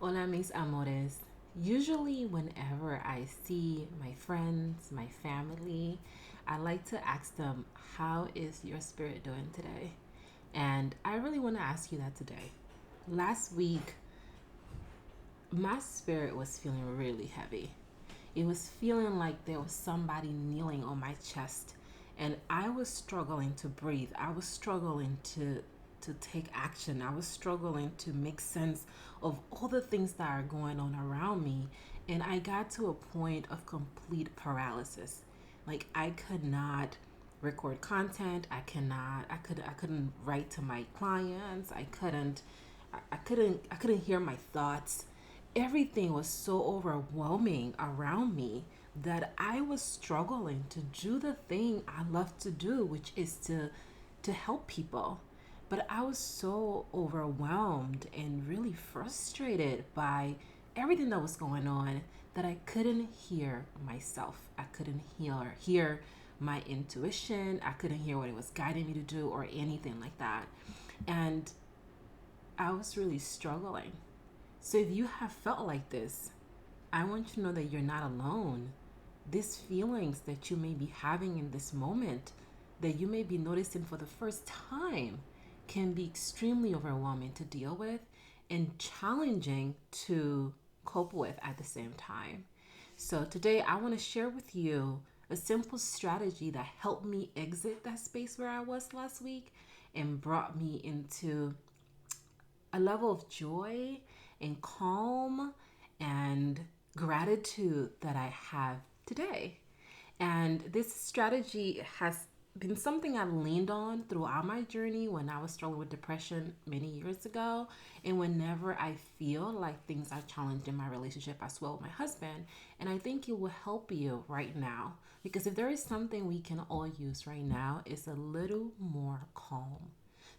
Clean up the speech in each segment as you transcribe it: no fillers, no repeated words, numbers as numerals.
Hola, mis amores. Usually, whenever I see my friends, my family, I like to ask them, how is your spirit doing today? And I really want to ask you that today. Last week, my spirit was feeling really heavy. It was feeling like there was somebody kneeling on my chest, and I was struggling to breathe. I was struggling to take action. I was struggling to make sense of all the things that are going on around me, and I got to a point of complete paralysis. Like I could not record content. I couldn't write to my clients. I couldn't hear my thoughts. Everything was so overwhelming around me that I was struggling to do the thing I love to do, which is to help people. But I was so overwhelmed and really frustrated by everything that was going on that I couldn't hear myself. I couldn't hear my intuition. I couldn't hear what it was guiding me to do or anything like that. And I was really struggling. So if you have felt like this, I want you to know that you're not alone. These feelings that you may be having in this moment, that you may be noticing for the first time, can be extremely overwhelming to deal with and challenging to cope with at the same time. So today I want to share with you a simple strategy that helped me exit that space where I was last week and brought me into a level of joy and calm and gratitude that I have today. And this strategy has been something I've leaned on throughout my journey when I was struggling with depression many years ago. And whenever I feel like things are challenged in my relationship as well with my husband. And I think it will help you right now. Because if there is something we can all use right now, it's a little more calm.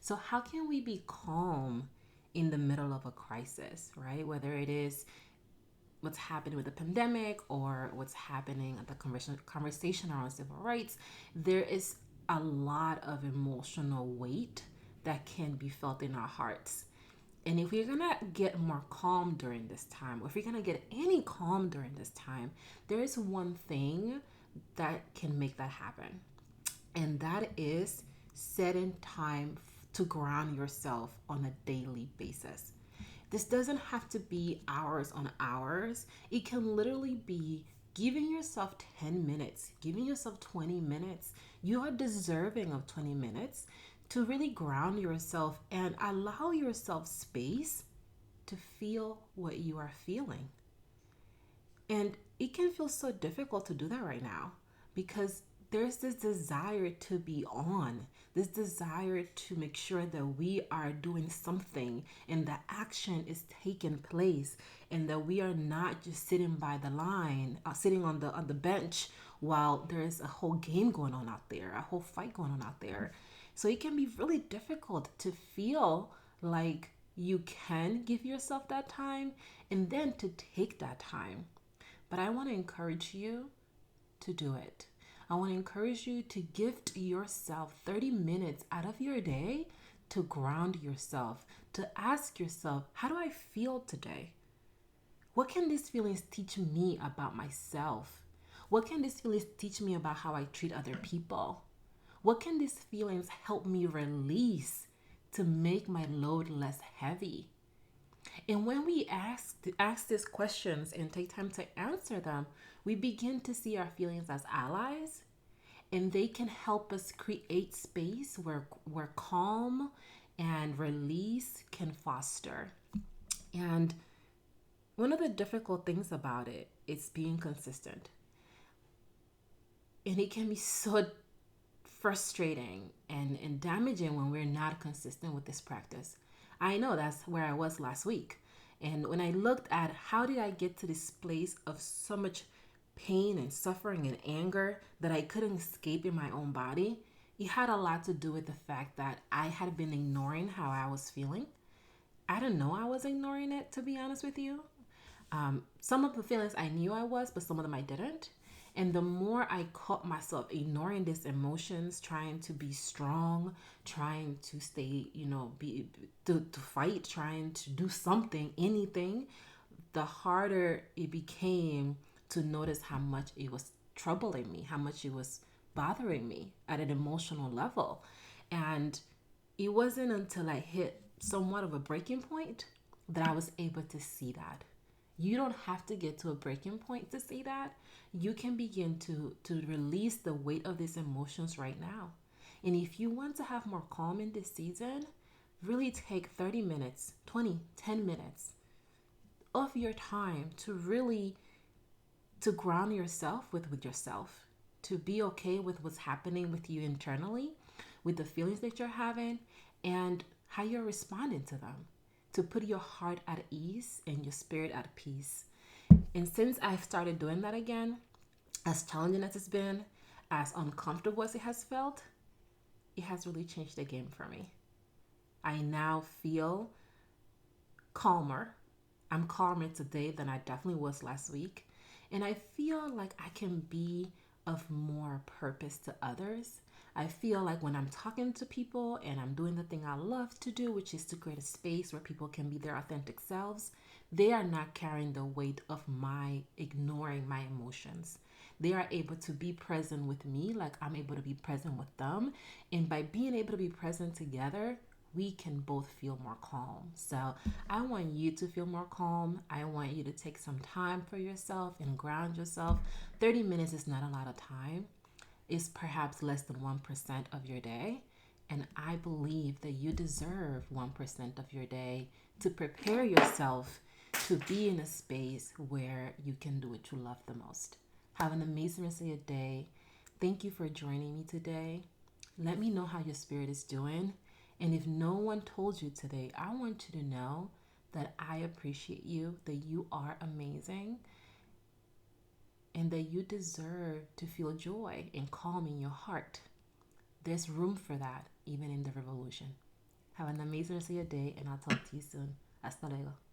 So, how can we be calm in the middle of a crisis, right? Whether it is what's happening with the pandemic or what's happening at the conversation around civil rights, there is a lot of emotional weight that can be felt in our hearts. And if we're gonna get more calm during this time, or if we're gonna get any calm during this time, there is one thing that can make that happen. And that is setting time to ground yourself on a daily basis. This doesn't have to be hours on hours. It can literally be giving yourself 10 minutes, giving yourself 20 minutes. You are deserving of 20 minutes to really ground yourself and allow yourself space to feel what you are feeling. And it can feel so difficult to do that right now because there's this desire to be on, this desire to make sure that we are doing something and that action is taking place and that we are not just sitting by the line, sitting on the bench while there's a whole game going on out there, a whole fight going on out there. So it can be really difficult to feel like you can give yourself that time and then to take that time. But I want to encourage you to do it. I want to encourage you to gift yourself 30 minutes out of your day to ground yourself, to ask yourself, how do I feel today? What can these feelings teach me about myself? What can these feelings teach me about how I treat other people? What can these feelings help me release to make my load less heavy? And when we ask these questions and take time to answer them, we begin to see our feelings as allies, and they can help us create space where calm and release can foster. And one of the difficult things about it is being consistent. And it can be so frustrating and damaging when we're not consistent with this practice. I know that's where I was last week. And when I looked at how did I get to this place of so much pain and suffering and anger that I couldn't escape in my own body, it had a lot to do with the fact that I had been ignoring how I was feeling. I didn't know I was ignoring it, to be honest with you. Some of the feelings I knew I was, but some of them I didn't. And the more I caught myself ignoring these emotions, trying to be strong, trying to stay, to fight, trying to do something, anything, the harder it became to notice how much it was troubling me, how much it was bothering me at an emotional level. And it wasn't until I hit somewhat of a breaking point that I was able to see that. You don't have to get to a breaking point to see that. You can begin to release the weight of these emotions right now. And if you want to have more calm in this season, really take 30 minutes, 20, 10 minutes of your time to really to ground yourself with yourself, to be okay with what's happening with you internally, with the feelings that you're having, and how you're responding to them, to put your heart at ease and your spirit at peace. And since I've started doing that again, as challenging as it's been, as uncomfortable as it has felt, it has really changed the game for me. I now feel calmer. I'm calmer today than I definitely was last week. And I feel like I can be of more purpose to others. I feel like when I'm talking to people and I'm doing the thing I love to do, which is to create a space where people can be their authentic selves, they are not carrying the weight of my ignoring my emotions. They are able to be present with me like I'm able to be present with them. And by being able to be present together, we can both feel more calm. So I want you to feel more calm. I want you to take some time for yourself and ground yourself. 30 minutes is not a lot of time. It's perhaps less than 1% of your day. And I believe that you deserve 1% of your day to prepare yourself to be in a space where you can do what you love the most. Have an amazing rest of your day. Thank you for joining me today. Let me know how your spirit is doing. And if no one told you today, I want you to know that I appreciate you, that you are amazing, and that you deserve to feel joy and calm in your heart. There's room for that, even in the revolution. Have an amazing rest of your day, and I'll talk to you soon. Hasta luego.